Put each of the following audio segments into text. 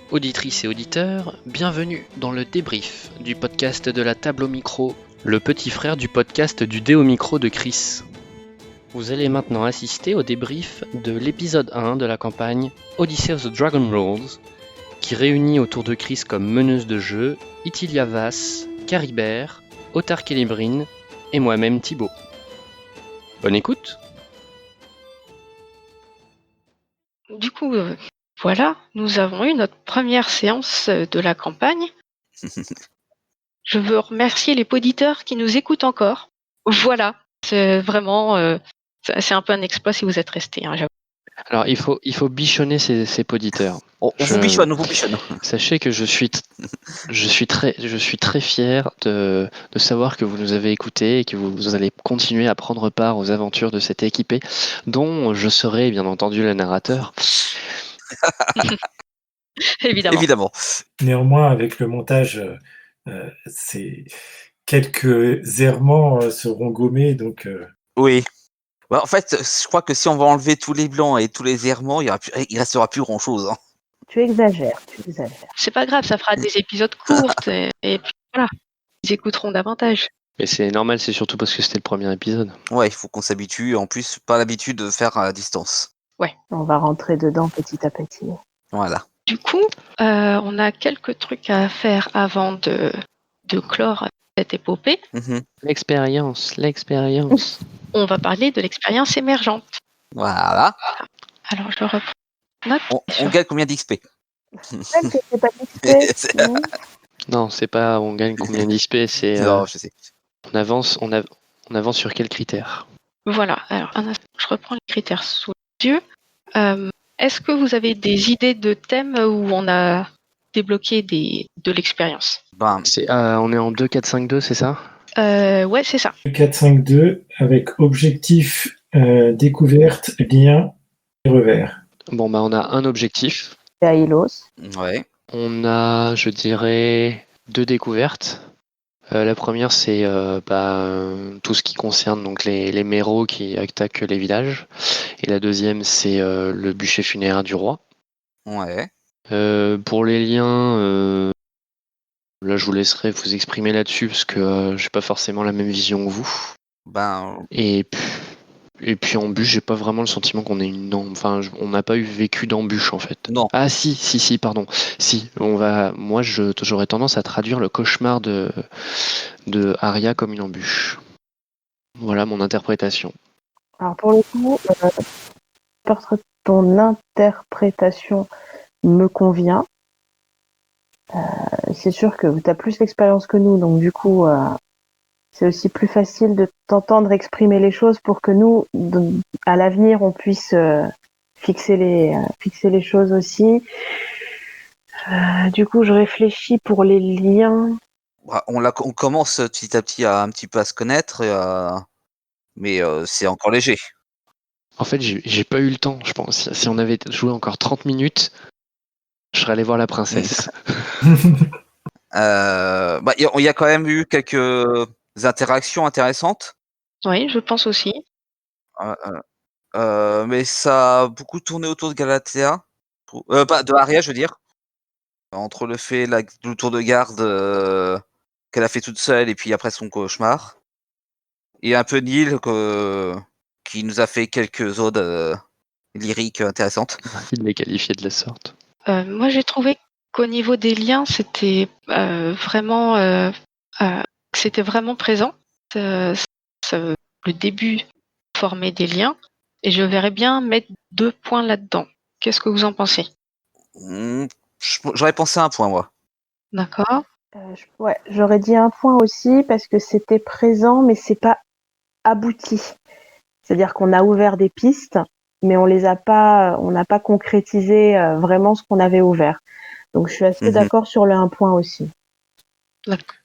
Auditrices et auditeurs, bienvenue dans le débrief du podcast de la table au micro, le petit frère du podcast du dé au micro de Chris. Vous allez maintenant assister au débrief de l'épisode 1 de la campagne Odyssey of the Dragon Rolls, qui réunit autour de Chris comme meneuse de jeu Itilia Vass, Caribert, Otar Celebrine et moi-même Thibaut. Bonne écoute. Du coup, voilà, nous avons eu notre première séance de la campagne. Je veux remercier les poditeurs qui nous écoutent encore. Voilà, c'est vraiment, c'est un peu un exploit si vous êtes restés. J'avoue. Alors il faut bichonner ces poditeurs. On vous bichonne. Sachez que je suis très fier de savoir que vous nous avez écoutés et que vous allez continuer à prendre part aux aventures de cette équipée, dont je serai bien entendu le narrateur. Évidemment. Néanmoins, avec le montage, quelques errements seront gommés, donc. Oui. Bah, en fait, je crois que si on va enlever tous les blancs et tous les errements, il restera plus grand-chose. Hein. Tu exagères. C'est pas grave, ça fera des épisodes courts et puis voilà, ils écouteront davantage. Mais c'est normal, c'est surtout parce que c'était le premier épisode. Ouais, il faut qu'on s'habitue. En plus, pas l'habitude de faire à distance. Ouais. On va rentrer dedans petit à petit. Voilà. Du coup, on a quelques trucs à faire avant de clore cette épopée. Mm-hmm. L'expérience. On va parler de l'expérience émergente. Voilà. Alors, je reprends note. On gagne combien d'XP? Même que c'est pas d'XP. Non, c'est pas on gagne combien d'XP, c'est Non, je sais. on avance sur quels critères? Voilà, alors un instant, je reprends les critères sous les yeux. Est-ce que vous avez des idées de thèmes où on a débloqué de l'expérience? Ben, On est en 2-4-5-2, c'est ça? Ouais, c'est ça. 4-5-2 avec objectif, découverte, lien et revers. Bon, bah on a un objectif. C'est à Ilos. ouais. On a, je dirais, 2 découvertes. La première, c'est tout ce qui concerne donc les méros qui attaquent les villages. Et la deuxième, c'est le bûcher funéraire du roi. Ouais. Pour les liens, là, je vous laisserai vous exprimer là-dessus parce que j'ai pas forcément la même vision que vous. Ben, Et puis en bûche, j'ai pas vraiment le sentiment qu'on ait on n'a pas eu vécu d'embûche en fait. non. Ah si, pardon. Si, moi j'aurais tendance à traduire le cauchemar de Arya comme une embûche. Voilà mon interprétation. Alors pour le coup, ton interprétation me convient. C'est sûr que tu as plus d'expérience que nous, donc du coup, c'est aussi plus facile de t'entendre exprimer les choses pour que nous, à l'avenir, on puisse fixer les choses aussi. Du coup, je réfléchis pour les liens. On commence petit à petit à un petit peu à se connaître, mais c'est encore léger. En fait, j'ai pas eu le temps, je pense. Si on avait joué encore 30 minutes, je serais allé voir la princesse. Il y a quand même eu quelques interactions intéressantes. Oui, je pense aussi. Mais ça a beaucoup tourné autour de Galatea. De Arya, je veux dire. Entre le tour de garde qu'elle a fait toute seule et puis après son cauchemar. Et un peu Neil qui nous a fait quelques odes lyriques intéressantes. Merci de les qualifier de la sorte. Moi, j'ai trouvé qu'au niveau des liens, c'était vraiment présent. Le début formait des liens et je verrais bien mettre 2 points là-dedans. Qu'est-ce que vous en pensez? J'aurais pensé à un point, moi. D'accord. J'aurais dit un point aussi parce que c'était présent, mais c'est pas abouti. C'est-à-dire qu'on a ouvert des pistes, mais on n'a pas concrétisé vraiment ce qu'on avait ouvert. Donc je suis assez d'accord sur le un point aussi. D'accord.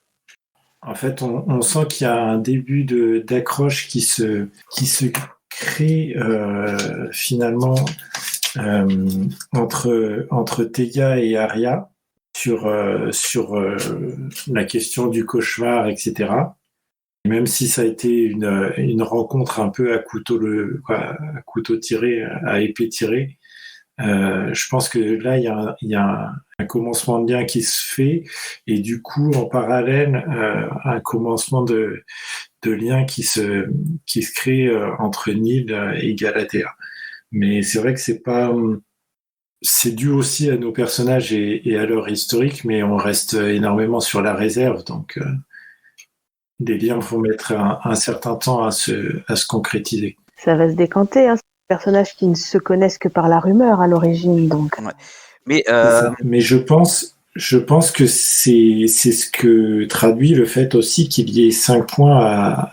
En fait, on sent qu'il y a un début d'accroche qui se crée finalement entre Teia et Arya sur la question du cauchemar, etc. Même si ça a été une rencontre un peu à couteau tiré, à épée tirée, Je pense que là, il y a un commencement de lien qui se fait, et du coup, en parallèle, un commencement de lien qui se crée entre Nil et Galatea. Mais c'est vrai que c'est dû aussi à nos personnages et à leur historique, mais on reste énormément sur la réserve, donc des liens vont mettre un certain temps à se concrétiser. Ça va se décanter, hein. C'est des personnages qui ne se connaissent que par la rumeur à l'origine, donc. Ouais. Mais C'est ça. Mais je pense que c'est ce que traduit le fait aussi qu'il y ait 5 points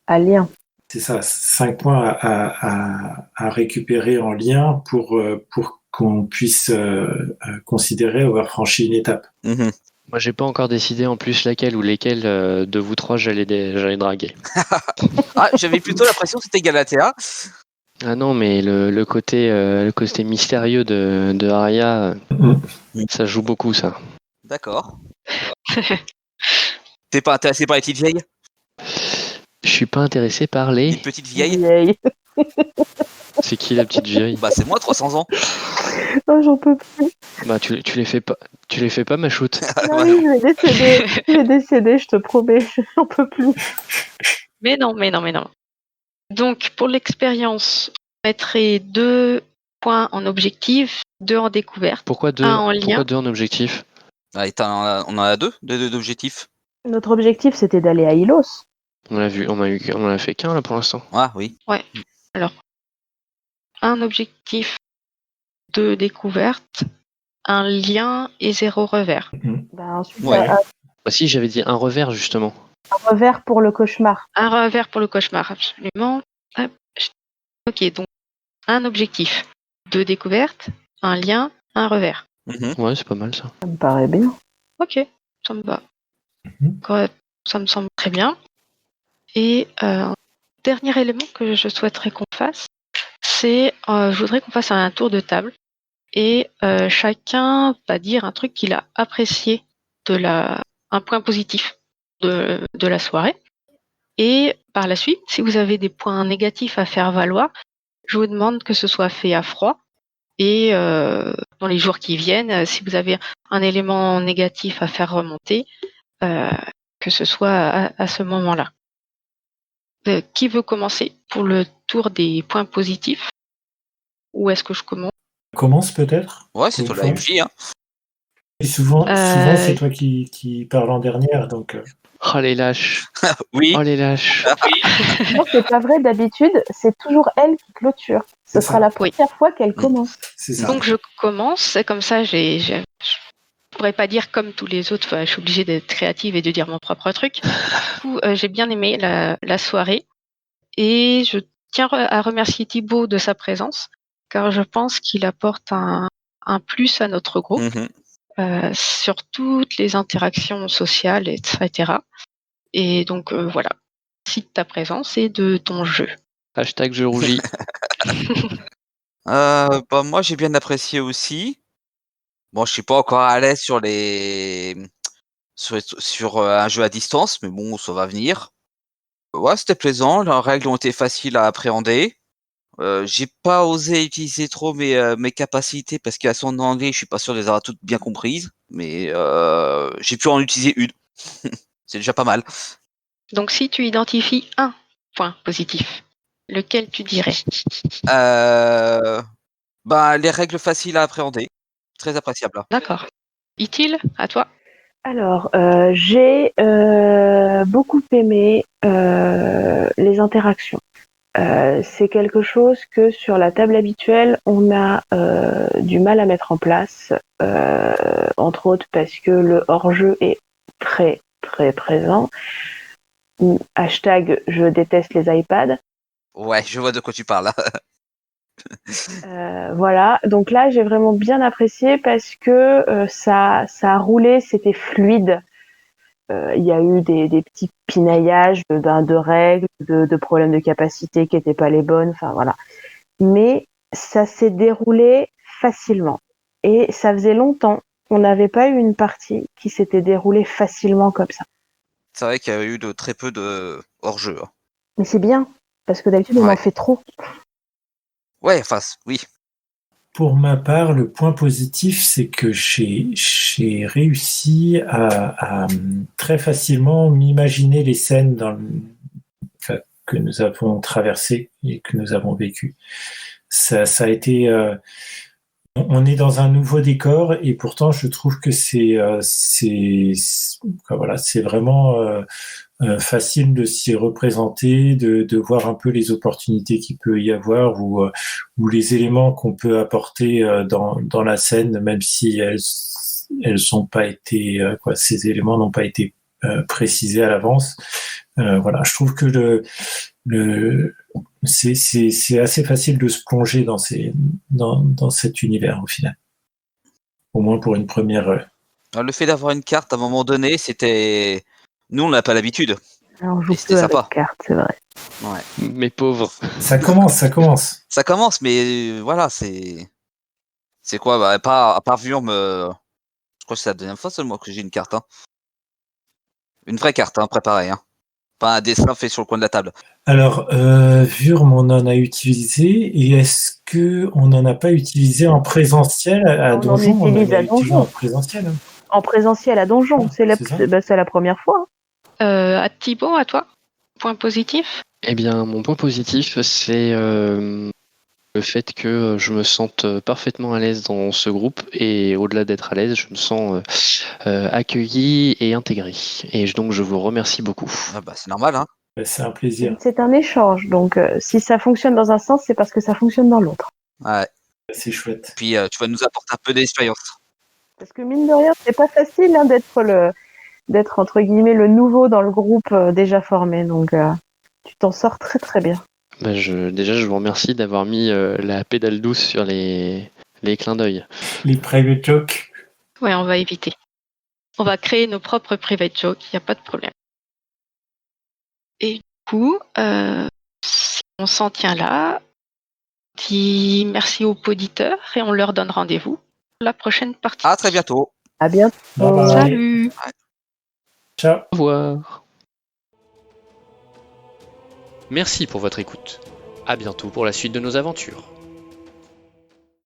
À lien. c'est ça, 5 points à récupérer en lien pour qu'on puisse considérer avoir franchi une étape. Moi, j'ai pas encore décidé en plus laquelle ou lesquels de vous trois j'allais draguer. Ah, j'avais plutôt l'impression que c'était Galatea. Ah non, mais le côté mystérieux de Arya, ça joue beaucoup, ça. D'accord. T'es pas intéressé par les petites vieilles? Je suis pas intéressé par Les les... petites vieilles? Vieille. C'est qui la petite vieille? Bah c'est moi, 300 ans. Oh, j'en peux plus. Bah tu les fais pas, ma shoot. Non, oui, je vais décéder. Je vais décéder, je te promets. J'en peux plus. Mais non. Donc, pour l'expérience, je mettrai 2 points en objectif, 2 en découverte, Pourquoi deux, 1 en lien. pourquoi deux en objectif? Ah, et on en a deux d'objectifs. Notre objectif, c'était d'aller à Ilos. On en a fait qu'un là pour l'instant. Ah oui. Alors, 1 objectif, 2 découvertes, 1 lien et 0 revers. Ensuite, Ouais. Bah si, j'avais dit un revers justement. un revers pour le cauchemar. 1 revers pour le cauchemar, absolument. Hop. Ok, donc 1 objectif, 2 découvertes, 1 lien, 1 revers. Ouais, c'est pas mal ça. Ça me paraît bien. Ok, ça me va. Ça me semble très bien. Et dernier élément que je souhaiterais qu'on fasse, c'est je voudrais qu'on fasse un tour de table et chacun va dire un truc qu'il a apprécié un point positif de la soirée. Et par la suite, si vous avez des points négatifs à faire valoir, je vous demande que ce soit fait à froid. Et dans les jours qui viennent, si vous avez un élément négatif à faire remonter, que ce soit à ce moment-là. Qui veut commencer pour le tour des points positifs? Ou est-ce que je commence? Commence peut-être. Ouais, c'est toi la MJ, hein. Et souvent c'est toi qui parles en dernière, donc. Oh les lâches. Oui. Oh les lâches. Non, c'est pas vrai. D'habitude, c'est toujours elle qui clôture. Ce C'est sera ça. la première fois qu'elle commence. C'est ça. Donc je commence, comme ça je pourrais pas dire comme tous les autres, je suis obligée d'être créative et de dire mon propre truc. Du coup, j'ai bien aimé la soirée et je tiens à remercier Thibaut de sa présence car je pense qu'il apporte un plus à notre groupe sur toutes les interactions sociales, etc. Et donc voilà, merci de ta présence et de ton jeu. Hashtag je rougis. Bah, moi j'ai bien apprécié aussi. Bon, je suis pas encore à l'aise sur un jeu à distance, mais bon, ça va venir. Ouais, c'était plaisant. Les règles ont été faciles à appréhender. J'ai pas osé utiliser trop mes capacités parce qu'à son anglais, je suis pas sûr de les avoir toutes bien comprises. Mais j'ai pu en utiliser une. C'est déjà pas mal. Donc si tu identifies un point positif, lequel tu dirais? Les règles faciles à appréhender. Très appréciable. D'accord. Itil, à toi. Alors, j'ai beaucoup aimé les interactions. C'est quelque chose que sur la table habituelle, on a du mal à mettre en place, entre autres parce que le hors-jeu est très très présent. Hashtag je déteste les iPads. Ouais, je vois de quoi tu parles. Voilà, donc là j'ai vraiment bien apprécié parce que ça a roulé, c'était fluide. Il y a eu des petits pinaillages de règles, de problèmes de capacité qui n'étaient pas les bonnes, enfin voilà. Mais ça s'est déroulé facilement. Et ça faisait longtemps qu'on n'avait pas eu une partie qui s'était déroulée facilement comme ça. C'est vrai qu'il y a eu très peu de hors-jeu. Mais c'est bien, parce que d'habitude on en fait trop. Ouais, enfin, oui. Pour ma part, le point positif, c'est que j'ai réussi à très facilement m'imaginer les scènes enfin, que nous avons traversées et que nous avons vécues. Ça a été... on est dans un nouveau décor et pourtant je trouve que voilà, c'est vraiment facile de s'y représenter, de voir un peu les opportunités qu'il peut y avoir ou les éléments qu'on peut apporter dans la scène, même si elles ont pas été ces éléments n'ont pas été précisés à l'avance. Voilà, je trouve que c'est assez facile de se plonger dans cet univers au final. Au moins pour une première. Alors, le fait d'avoir une carte à un moment donné, c'était. Nous, on n'a pas l'habitude. Alors, on joue Et c'était peu avec sympa. carte, c'est vrai. Ouais. Mes pauvres. Ça commence. Ça commence, mais voilà, c'est. C'est quoi bah, à part Vurm, je crois que c'est la deuxième fois seulement que j'ai une carte. Hein. Une vraie carte, hein, préparée. Hein. Pas un dessin fait sur le coin de la table. Alors, Vurm, on en a utilisé, et est-ce que on n'en a pas utilisé en présentiel à On en Donjon? utilise à utilisé en Donjon. présentiel. Hein. En présentiel à Donjon, Ouais, c'est la première fois. Hein. À Thibaut, à toi, point positif. Eh bien, mon point positif, c'est le fait que je me sente parfaitement à l'aise dans ce groupe et au-delà d'être à l'aise, je me sens accueilli et intégré. Et donc, je vous remercie beaucoup. Ah bah, c'est normal, hein. C'est un plaisir. C'est un échange, donc si ça fonctionne dans un sens, c'est parce que ça fonctionne dans l'autre. Ouais. C'est chouette. Puis tu vas nous apporter un peu d'expérience. Parce que mine de rien, c'est pas facile hein, d'être entre guillemets le nouveau dans le groupe déjà formé, donc tu t'en sors très très bien. Bah, déjà, je vous remercie d'avoir mis la pédale douce sur les clins d'œil. Les private jokes. Ouais, on va éviter. On va créer nos propres private jokes, il n'y a pas de problème. Et du coup, si on s'en tient là, on dit merci aux auditeurs et on leur donne rendez-vous pour la prochaine partie. À très bientôt. À bientôt. Bye bye. Salut. Ciao. Au revoir. Merci pour votre écoute. À bientôt pour la suite de nos aventures.